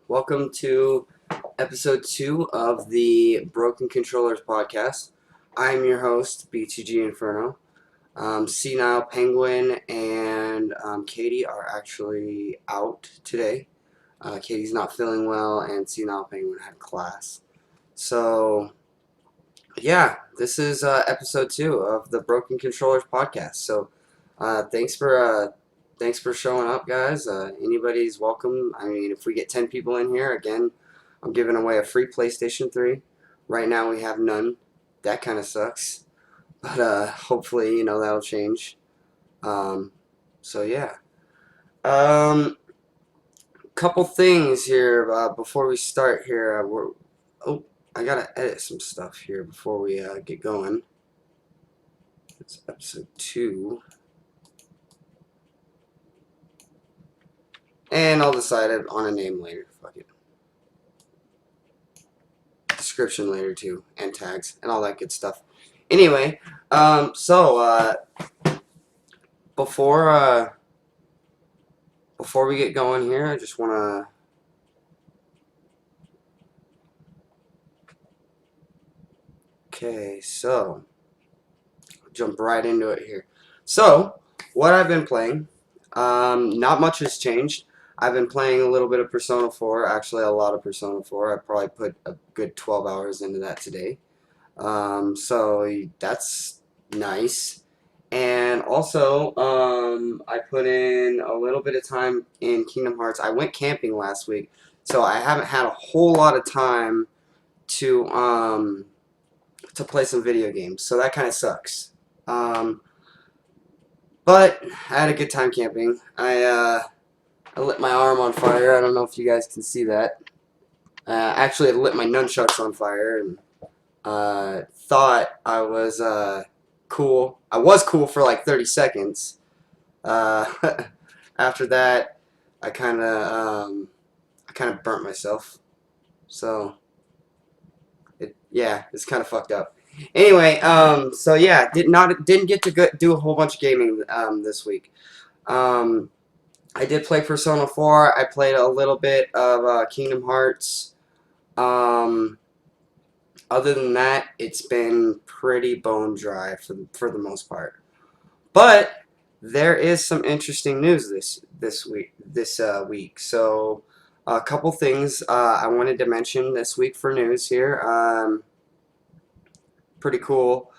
Welcome to episode 2 of the Broken Controllers podcast. I'm your host, BTG Inferno. Senile Penguin and Katie are actually out today. Katie's not feeling well, and Senile Penguin had class. So, yeah, this is episode 2 of the Broken Controllers podcast. So, thanks for showing up, guys. Anybody's welcome. I mean, if we get 10 people in here, again, I'm giving away a free PlayStation 3. Right now we have none. That kind of sucks. But hopefully, that'll change. Um, so yeah. Couple things here before we start here. Oh, I gotta edit some stuff here before we get going. It's episode 2. And I'll decide on a name later. Fuck it. Description later too, and tags, and all that good stuff. Anyway, before we get going here, I just want to so jump right into it here. So, what I've been playing, not much has changed. I've been playing a little bit of Persona 4, actually a lot of Persona 4. I probably put a good 12 hours into that today. So that's nice. And also, I put in a little bit of time in Kingdom Hearts. I went camping last week, so I haven't had a whole lot of time to play some video games. So that kind of sucks. But I had a good time camping. I lit my arm on fire. I don't know if you guys can see that. Actually, I lit my nunchucks on fire and thought I was cool. I was cool for like 30 seconds. After that, I kind of burnt myself. So it's kind of fucked up. Anyway, so yeah, didn't get to do a whole bunch of gaming this week. I did play Persona 4. I played a little bit of Kingdom Hearts. Other than that, it's been pretty bone dry for the most part. But there is some interesting news this week. So a couple things I wanted to mention this week for news here. Pretty cool.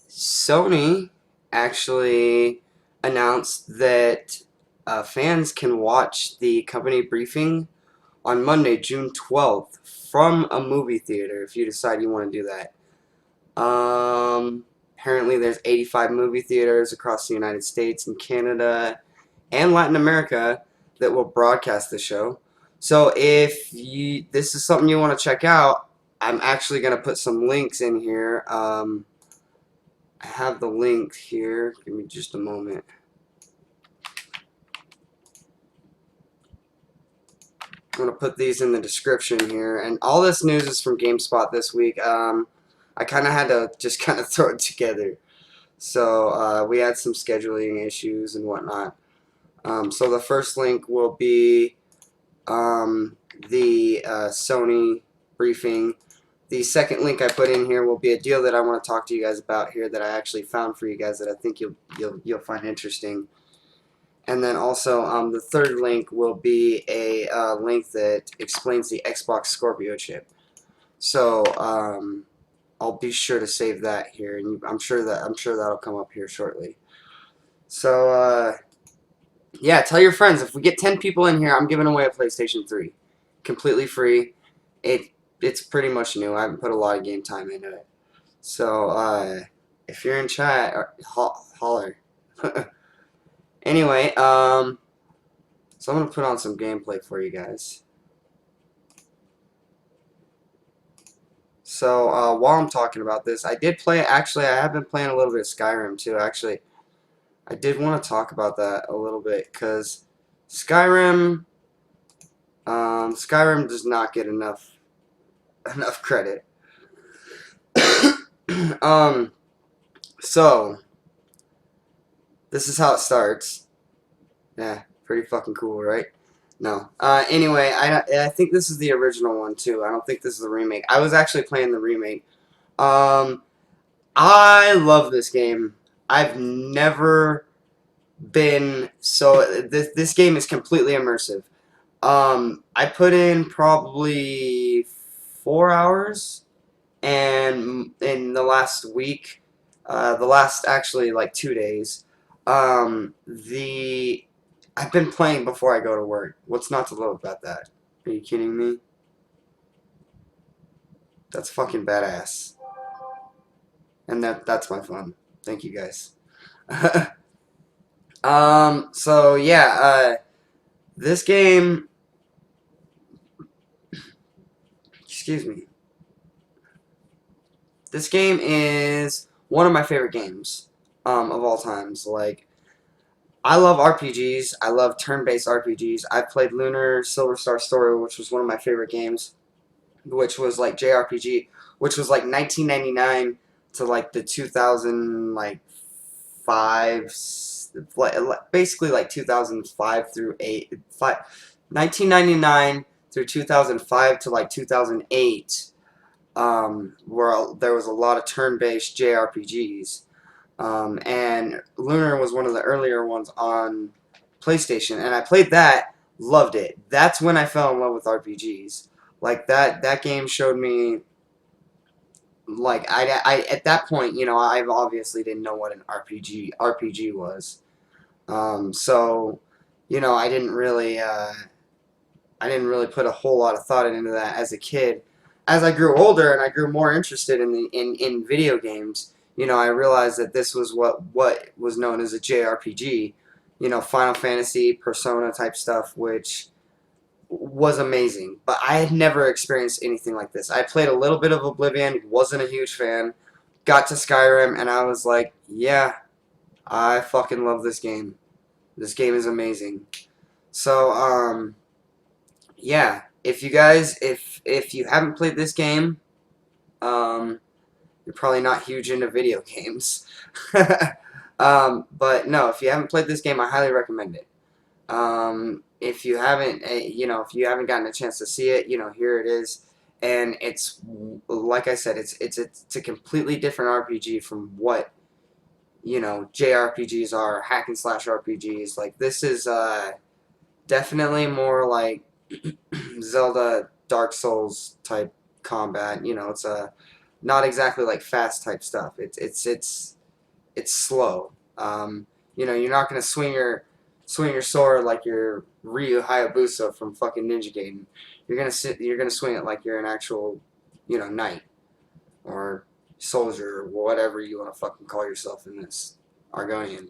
Sony actually announced that fans can watch the company briefing on Monday, June 12th, from a movie theater if you decide you want to do that. Apparently there's 85 movie theaters across the United States and Canada and Latin America that will broadcast the show. So if this is something you want to check out, I'm actually going to put some links in here. I have the link here. Give me just a moment. I'm going to put these in the description here. And all this news is from GameSpot this week. I kind of had to just kind of throw it together. So we had some scheduling issues and whatnot. So the first link will be the Sony briefing. The second link I put in here will be a deal that I want to talk to you guys about here that I actually found for you guys that I think you'll find interesting. And then also the third link will be a link that explains the Xbox Scorpio chip. So I'll be sure to save that here, and I'm sure that'll come up here shortly. So yeah, tell your friends. If we get 10 people in here, I'm giving away a PlayStation 3, completely free. It's pretty much new. I haven't put a lot of game time into it. So if you're in chat, holler. Anyway, so I'm gonna put on some gameplay for you guys. So while I'm talking about this, I did play. Actually, I have been playing a little bit of Skyrim too. Actually, I did want to talk about that a little bit because Skyrim does not get enough credit. So this is how it starts. Yeah, pretty fucking cool, right? No. Anyway, I think this is the original one too. I don't think this is the remake. I was actually playing the remake. Um, I love this game. I've never been so. This game is completely immersive. I put in probably 4 hours, and in the last week, the last actually like 2 days, the I've been playing before I go to work. What's not to love about that? Are you kidding me? That's fucking badass. And that's my fun. Thank you guys. So yeah, this game, excuse me. This game is one of my favorite games of all times. Like, I love RPGs. I love turn-based RPGs. I played Lunar Silver Star Story, which was one of my favorite games, which was like JRPG, which was like 1999 to like the 2000 like five, basically like 2005 through 8, 1999 through 2005 to like 2008, where there was a lot of turn-based JRPGs. And Lunar was one of the earlier ones on PlayStation, and I played that, loved it. That's when I fell in love with RPGs. Like that game showed me, like I at that point, I obviously didn't know what an RPG was. So, I didn't really put a whole lot of thought into that as a kid. As I grew older and I grew more interested in video games, I realized that this was what was known as a JRPG, Final Fantasy, Persona type stuff, which was amazing. But I had never experienced anything like this. I played a little bit of Oblivion, wasn't a huge fan, got to Skyrim, and I was like, yeah, I fucking love this game. This game is amazing. So, yeah, if you haven't played this game, um, you're probably not huge into video games. But no, if you haven't played this game, I highly recommend it. If you haven't, if you haven't gotten a chance to see it, here it is, and it's like I said, it's a completely different RPG from what JRPGs are, hack and slash RPGs. Like this is definitely more like Zelda Dark Souls type combat. It's not exactly like fast type stuff. It's slow. You're not gonna swing your sword like you're Ryu Hayabusa from fucking Ninja Gaiden. You're gonna swing it like you're an actual, knight or soldier or whatever you want to fucking call yourself in this. Argonian,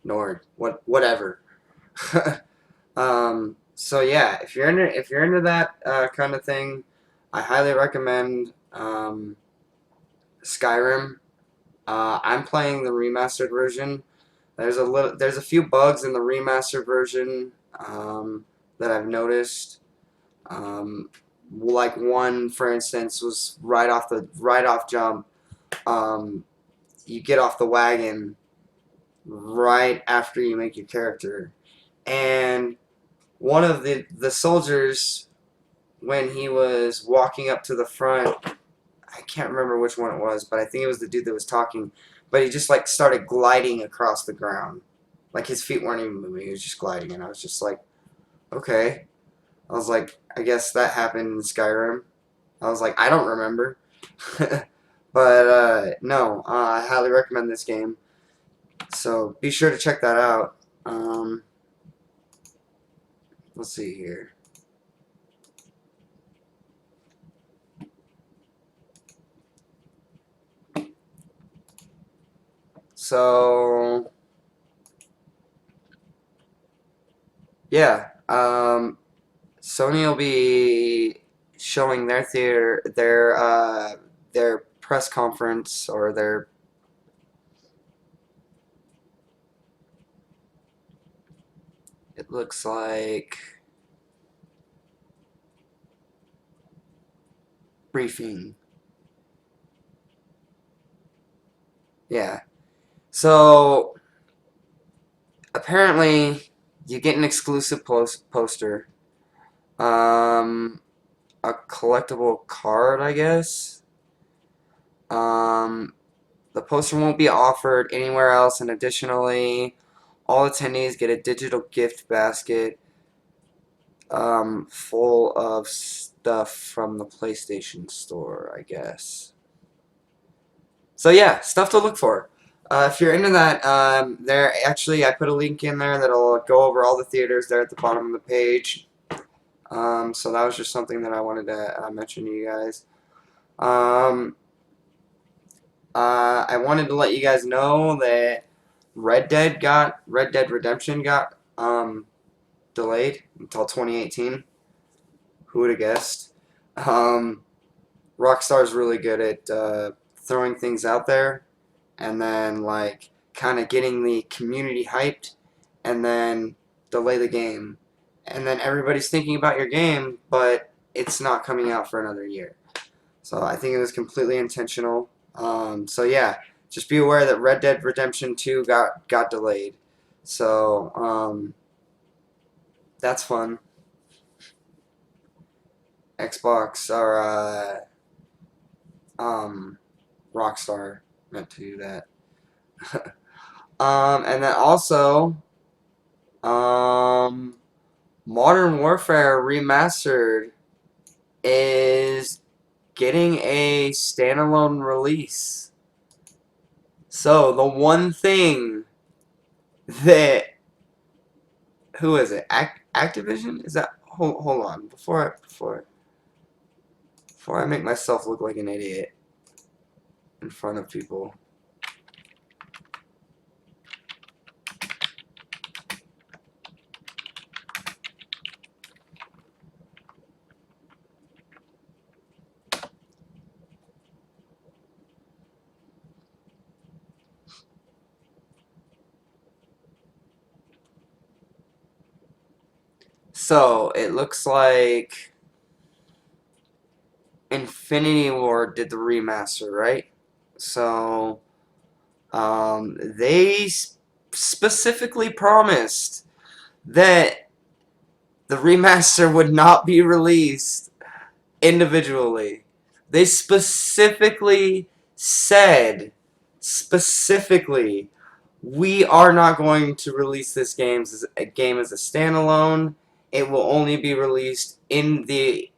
Nord, whatever. So yeah, if you're into that kind of thing, I highly recommend Skyrim. I'm playing the remastered version. There's a few bugs in the remastered version that I've noticed. Like one, for instance, was right off jump. You get off the wagon right after you make your character, and one of the soldiers, when he was walking up to the front, I can't remember which one it was, but I think it was the dude that was talking, but he just like started gliding across the ground, like his feet weren't even moving, he was just gliding, and I was just like, okay. I was like, I guess that happened in Skyrim. I was like, I don't remember. But no, I highly recommend this game, so be sure to check that out. Let's see here. So yeah, Sony will be showing their press conference, or their, it looks like, briefing. Yeah. So apparently you get an exclusive poster A collectible card, I guess. Um, the poster won't be offered anywhere else, and additionally, all attendees get a digital gift basket full of stuff from the PlayStation Store, I guess. So yeah, stuff to look for. If you're into that, I put a link in there that'll go over all the theaters there at the bottom of the page. So that was just something that I wanted to mention to you guys. I wanted to let you guys know that Red Dead Redemption got delayed until 2018. Who would have guessed? Um, Rockstar's really good at throwing things out there and then like kind of getting the community hyped and then delay the game. And then everybody's thinking about your game, but it's not coming out for another year. So I think it was completely intentional. So yeah, just be aware that Red Dead Redemption 2 got delayed. So that's fun. Xbox or Rockstar meant to do that. And then also, Modern Warfare Remastered is getting a standalone release. So the one thing that who is it? Activision? Is that hold on before I make myself look like an idiot in front of people. So it looks like Infinity Ward did the remaster, right? So they specifically promised that the remaster would not be released individually. They specifically said, we are not going to release this game as a standalone. It will only be released in the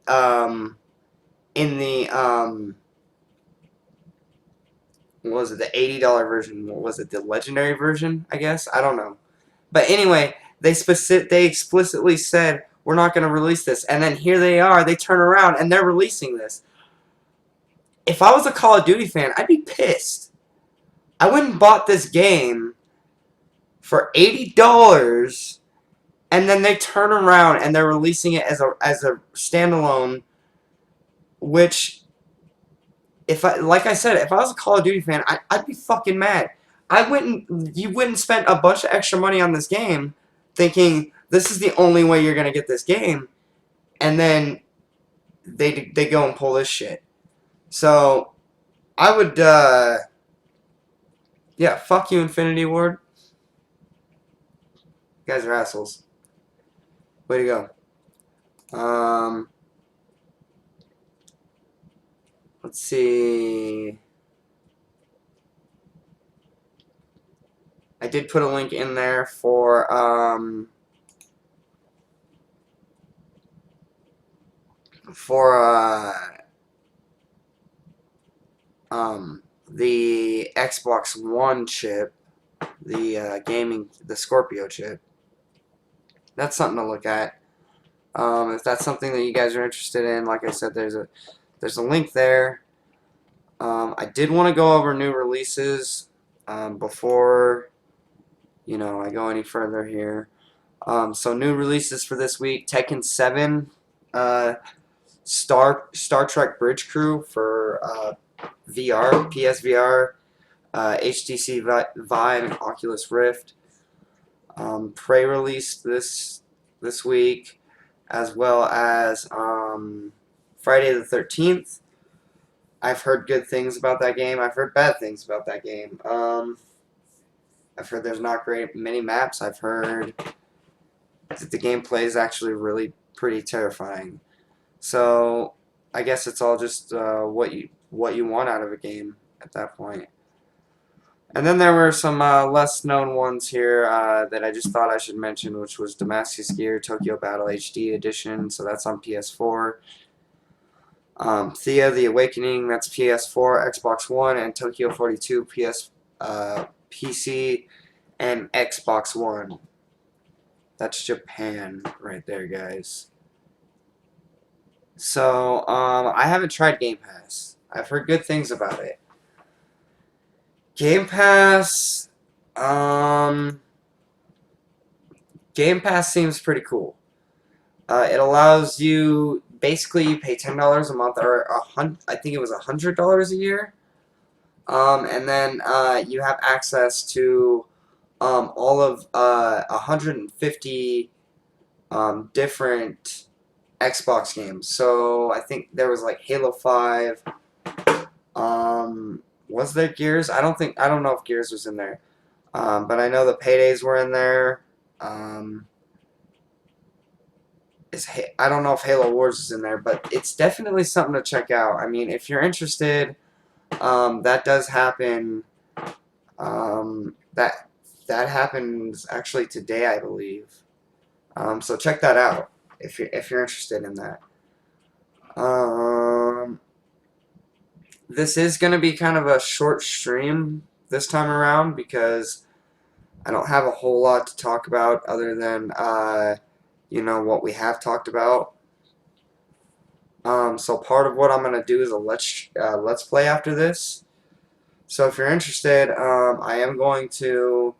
what was it, the $80 version? What was it, the legendary version? I guess I don't know. But anyway, they explicitly said we're not going to release this, and then here they are. They turn around and they're releasing this. If I was a Call of Duty fan, I'd be pissed. I went and bought this game for $80, and then they turn around and they're releasing it as a standalone. Which, like I said, if I was a Call of Duty fan, I'd be fucking mad. You wouldn't spend a bunch of extra money on this game, thinking this is the only way you're gonna get this game, and then they go and pull this shit. So I would, yeah, fuck you, Infinity Ward. You guys are assholes. Way to go. Let's see. I did put a link in there for the Xbox One chip, the Scorpio chip. That's something to look at. If that's something that you guys are interested in, like I said, there's a link there. I did want to go over new releases before I go any further here. So new releases for this week: Tekken 7, Star Trek Bridge Crew for VR, PSVR, HTC Vive, and Oculus Rift. Pre-released this week, as well as Friday the 13th. I've heard good things about that game. I've heard bad things about that game. I've heard there's not many maps. I've heard that the gameplay is actually really pretty terrifying. So I guess it's all just what you want out of a game at that point. And then there were some less known ones here that I just thought I should mention, which was Damascus Gear Tokyo Battle HD Edition, so that's on PS4. Thea the Awakening, that's PS4, Xbox One, and Tokyo 42 PC and Xbox One. That's Japan right there, guys. So, I haven't tried Game Pass. I've heard good things about it. Game Pass, Game Pass seems pretty cool. It allows you, basically you pay $10 a month, or I think it was $100 a year. And then you have access to all of 150 different Xbox games. So I think there was like Halo 5. Was there Gears? I don't know if Gears was in there. But I know the Paydays were in there. I don't know if Halo Wars is in there, but it's definitely something to check out. I mean, if you're interested, that does happen. That happens actually today, I believe. So check that out if you're interested in that. This is going to be kind of a short stream this time around because I don't have a whole lot to talk about other than you know, what we have talked about. So part of what I'm going to do is a let's play after this. So if you're interested, I am going to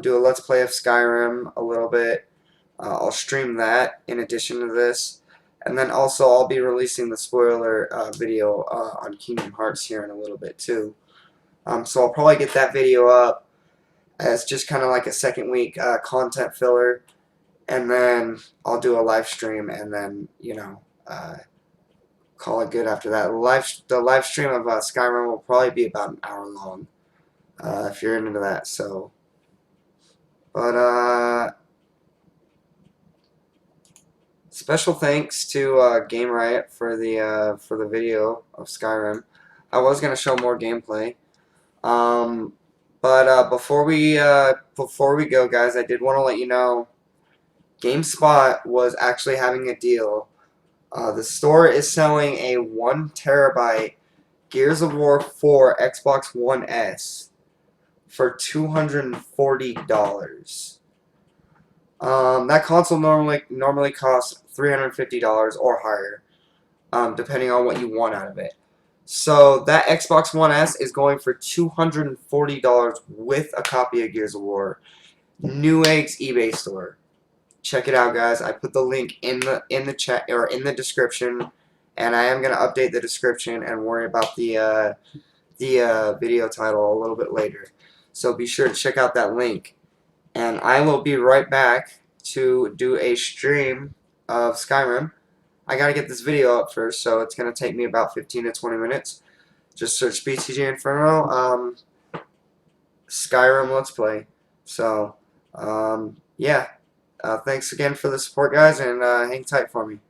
do a let's play of Skyrim a little bit. I'll stream that in addition to this. And then also I'll be releasing the spoiler video on Kingdom Hearts here in a little bit too. So I'll probably get that video up as just kind of like a second week content filler. And then I'll do a live stream and then, you know, call it good after that. The live stream of Skyrim will probably be about an hour long if you're into that. So, but special thanks to Game Riot for the video of Skyrim. I was gonna show more gameplay, but before we go, guys, I did want to let you know GameSpot was actually having a deal. The store is selling a 1 terabyte Gears of War 4 Xbox One S for $240. That console normally costs $350 or higher, depending on what you want out of it. So that Xbox One S is going for $240 with a copy of Gears of War. Newegg's eBay store. Check it out, guys. I put the link in the chat or in the description, and I am gonna update the description and worry about the video title a little bit later. So be sure to check out that link, and I will be right back to do a stream of Skyrim. I gotta get this video up first, so it's gonna take me about 15 to 20 minutes. Just search BTG Inferno, Skyrim Let's Play. So, yeah. Thanks again for the support, guys, and hang tight for me.